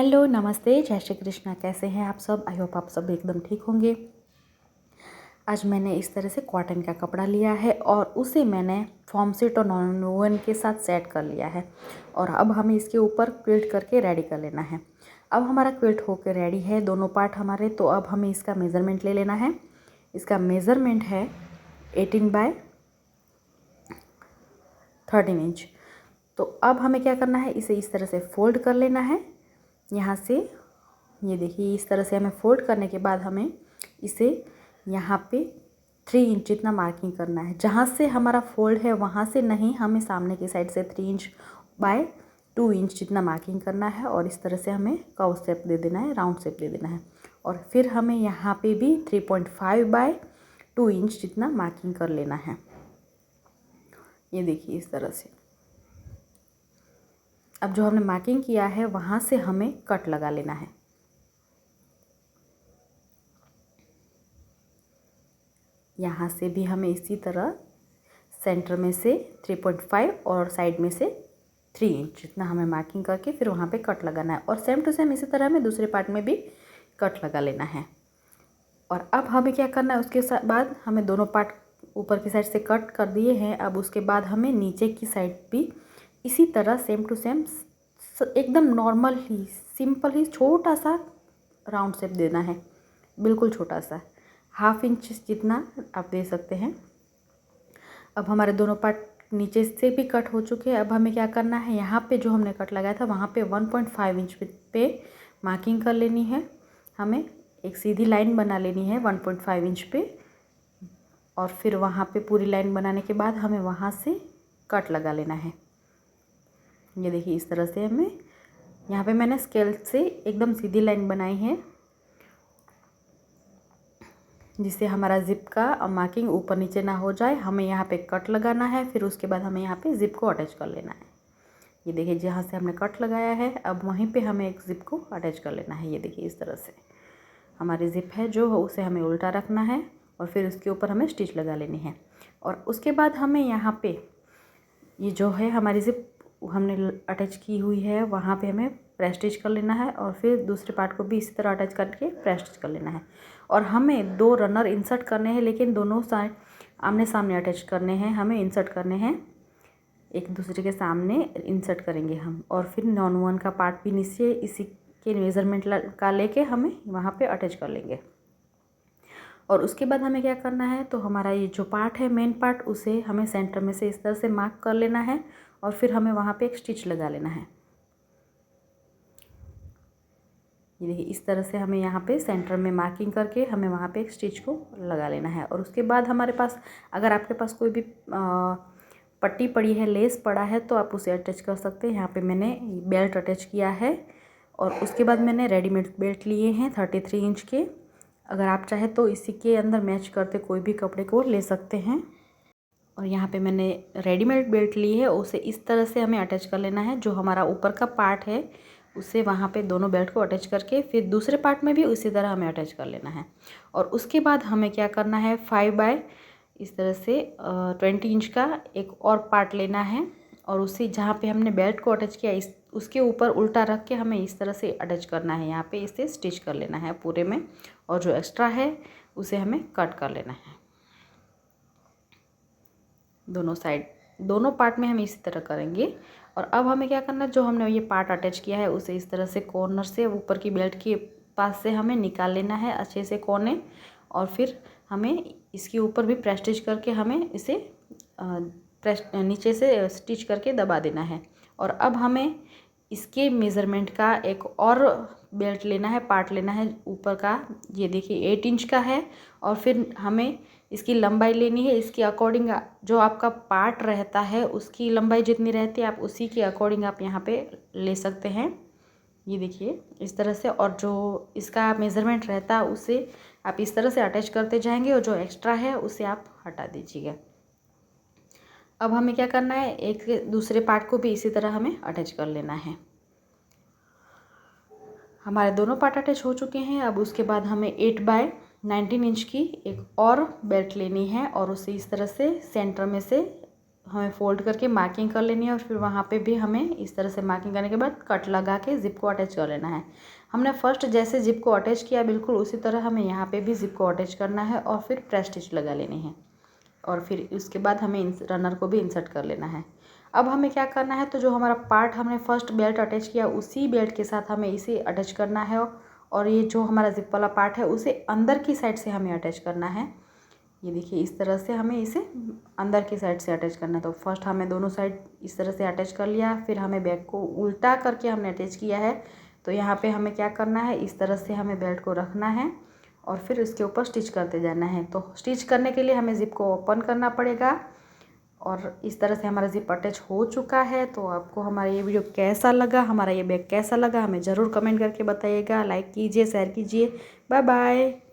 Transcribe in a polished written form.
Hello, नमस्ते, जय श्री कृष्णा। कैसे हैं आप सब? आई होप आप सब एकदम ठीक होंगे। आज मैंने इस तरह से कॉटन का कपड़ा लिया है और उसे मैंने फॉर्म सेट और नॉन वोवन के साथ सेट कर लिया है और अब हमें इसके ऊपर क्विल्ट करके रेडी कर लेना है। अब हमारा क्विल्ट होकर रेडी है, दोनों पार्ट हमारे। तो अब हमें इसका मेज़रमेंट ले लेना है। इसका मेज़रमेंट है 18 बाय 13 इंच। तो अब हमें क्या करना है, इसे इस तरह से फोल्ड कर लेना है। यहाँ से ये देखिए, इस तरह से हमें फोल्ड करने के बाद हमें इसे यहाँ पे 3 इंच जितना मार्किंग करना है। जहाँ से हमारा फोल्ड है वहाँ से नहीं, हमें सामने की साइड से 3 इंच बाय 2 इंच जितना मार्किंग करना है और इस तरह से हमें कर्व शेप दे देना है, राउंड शेप दे देना है। और फिर हमें यहाँ पे भी 3.5 बाय 2 इंच जितना मार्किंग कर लेना है। ये देखिए इस तरह से। अब जो हमने मार्किंग किया है वहाँ से हमें कट लगा लेना है। यहाँ से भी हमें इसी तरह सेंटर में से 3.5 और साइड में से 3 इंच जितना हमें मार्किंग करके फिर वहाँ पे कट लगाना है। और सेम टू सेम इसी तरह हमें दूसरे पार्ट में भी कट लगा लेना है। और अब हमें क्या करना है, उसके बाद हमें दोनों पार्ट ऊपर की साइड से कट कर दिए हैं। अब उसके बाद हमें नीचे की साइड भी इसी तरह सेम टू सेम एकदम नॉर्मल ही, सिंपल ही छोटा सा राउंड शेप देना है, बिल्कुल छोटा सा, 1/2 इंच जितना आप दे सकते हैं। अब हमारे दोनों पार्ट नीचे से भी कट हो चुके हैं। अब हमें क्या करना है, यहाँ पे जो हमने कट लगाया था वहाँ पे 1.5 इंच पे मार्किंग कर लेनी है। हमें एक सीधी लाइन बना लेनी है 1.5 इंच पे और फिर वहाँ पे पूरी लाइन बनाने के बाद हमें वहाँ से कट लगा लेना है। ये देखिए इस तरह से हमें यहाँ पे मैंने स्केल से एकदम सीधी लाइन बनाई है जिससे हमारा ज़िप का मार्किंग ऊपर नीचे ना हो जाए। हमें यहाँ पे कट लगाना है, फिर उसके बाद हमें यहाँ पे ज़िप को अटैच कर लेना है। ये देखिए जहाँ से हमने कट लगाया है अब वहीं पे हमें एक ज़िप को अटैच कर लेना है। ये देखिए इस तरह से हमारी ज़िप है जो उसे हमें उल्टा रखना है और फिर उसके ऊपर हमें स्टिच लगा लेनी है। और उसके बाद हमें यहाँ पे ये जो है हमारी ज़िप हमने अटैच की हुई है वहाँ पे हमें प्रेस स्टिच कर लेना है और फिर दूसरे पार्ट को भी इसी तरह अटैच करके प्रेस स्टिच कर लेना है। और हमें 2 रनर इंसर्ट करने हैं, लेकिन दोनों साइड आमने सामने अटैच करने हैं, हमें इंसर्ट करने हैं, एक दूसरे के सामने इंसर्ट करेंगे हम। और फिर नॉन वन का पार्ट भी नीचे इसी के मेज़रमेंट का लेके हमें वहाँ पे अटैच कर लेंगे। और उसके बाद हमें क्या करना है, तो हमारा ये जो पार्ट है मेन पार्ट, उसे हमें सेंटर में से इस तरह से मार्क कर लेना है और फिर हमें वहाँ पे एक स्टिच लगा लेना है। ये देखिए इस तरह से हमें यहाँ पे सेंटर में मार्किंग करके हमें वहाँ पे एक स्टिच को लगा लेना है। और उसके बाद हमारे पास, अगर आपके पास कोई भी पट्टी पड़ी है, लेस पड़ा है, तो आप उसे अटैच कर सकते हैं। यहाँ पे मैंने बेल्ट अटैच किया है और उसके बाद मैंने रेडीमेड बेल्ट लिए हैं 33 इंच के। अगर आप चाहें तो इसी के अंदर मैच करते कोई भी कपड़े को ले सकते हैं। और यहाँ पे मैंने रेडीमेड बेल्ट ली है, उसे इस तरह से हमें अटैच कर लेना है। जो हमारा ऊपर का पार्ट है उसे वहाँ पे दोनों बेल्ट को अटैच करके फिर दूसरे पार्ट में भी उसी तरह हमें अटैच कर लेना है। और उसके बाद हमें क्या करना है, 5 बाय इस तरह से 20 इंच का एक और पार्ट लेना है और उसी जहाँ पे हमने बेल्ट को अटैच किया उसके ऊपर उल्टा रख के हमें इस तरह से अटैच करना है। यहाँ पे इसे स्टिच कर लेना है पूरे में और जो एक्स्ट्रा है उसे हमें कट कर लेना है। दोनों साइड, दोनों पार्ट में हम इसी तरह करेंगे। और अब हमें क्या करना है, जो हमने ये पार्ट अटैच किया है उसे इस तरह से कॉर्नर से ऊपर की बेल्ट के पास से हमें निकाल लेना है अच्छे से कोने। और फिर हमें इसके ऊपर भी प्रेस स्टिच करके हमें इसे प्रेस नीचे से स्टिच करके दबा देना है। और अब हमें इसके मेज़रमेंट का एक और बेल्ट लेना है, पार्ट लेना है ऊपर का। ये देखिए 8 इंच का है और फिर हमें इसकी लंबाई लेनी है। इसके अकॉर्डिंग जो आपका पार्ट रहता है उसकी लंबाई जितनी रहती है आप उसी के अकॉर्डिंग आप यहाँ पे ले सकते हैं। ये देखिए इस तरह से। और जो इसका मेज़रमेंट रहता है उसे आप इस तरह से अटैच करते जाएंगे और जो एक्स्ट्रा है उसे आप हटा दीजिएगा। अब हमें क्या करना है, एक दूसरे पार्ट को भी इसी तरह हमें अटैच कर लेना है। हमारे दोनों पार्ट अटैच हो चुके हैं। अब उसके बाद हमें 8 बाय 19 इंच की एक और बेल्ट लेनी है और उसे इस तरह से सेंटर में से हमें फोल्ड करके मार्किंग कर लेनी है और फिर वहाँ पे भी हमें इस तरह से मार्किंग करने के बाद कट लगा के ज़िप को अटैच कर लेना है। हमने फर्स्ट जैसे ज़िप को अटैच किया बिल्कुल उसी तरह हमें यहाँ पे भी ज़िप को अटैच करना है और फिर प्रेस स्टिच लगा लेनी है और फिर उसके बाद हमें रनर को भी इंसर्ट कर लेना है। अब हमें क्या करना है, तो जो हमारा पार्ट हमने फर्स्ट बेल्ट अटैच किया उसी बेल्ट के साथ हमें इसे अटैच करना है और ये जो हमारा ज़िप वाला पार्ट है उसे अंदर की साइड से हमें अटैच करना है। ये देखिए इस तरह से हमें इसे अंदर की साइड से अटैच करना है। तो फर्स्ट हमें दोनों साइड इस तरह से अटैच कर लिया, फिर हमें बैक को उल्टा करके हमने अटैच किया है। तो यहाँ पे हमें क्या करना है, इस तरह से हमें बेल्ट को रखना है और फिर इसके ऊपर स्टिच करते जाना है। तो स्टिच करने के लिए हमें ज़िप को ओपन करना पड़ेगा और इस तरह से हमारा ज़िप अटैच हो चुका है। तो आपको हमारा ये वीडियो कैसा लगा, हमारा ये बैग कैसा लगा, हमें ज़रूर कमेंट करके बताइएगा। लाइक कीजिए, शेयर कीजिए। Bye bye.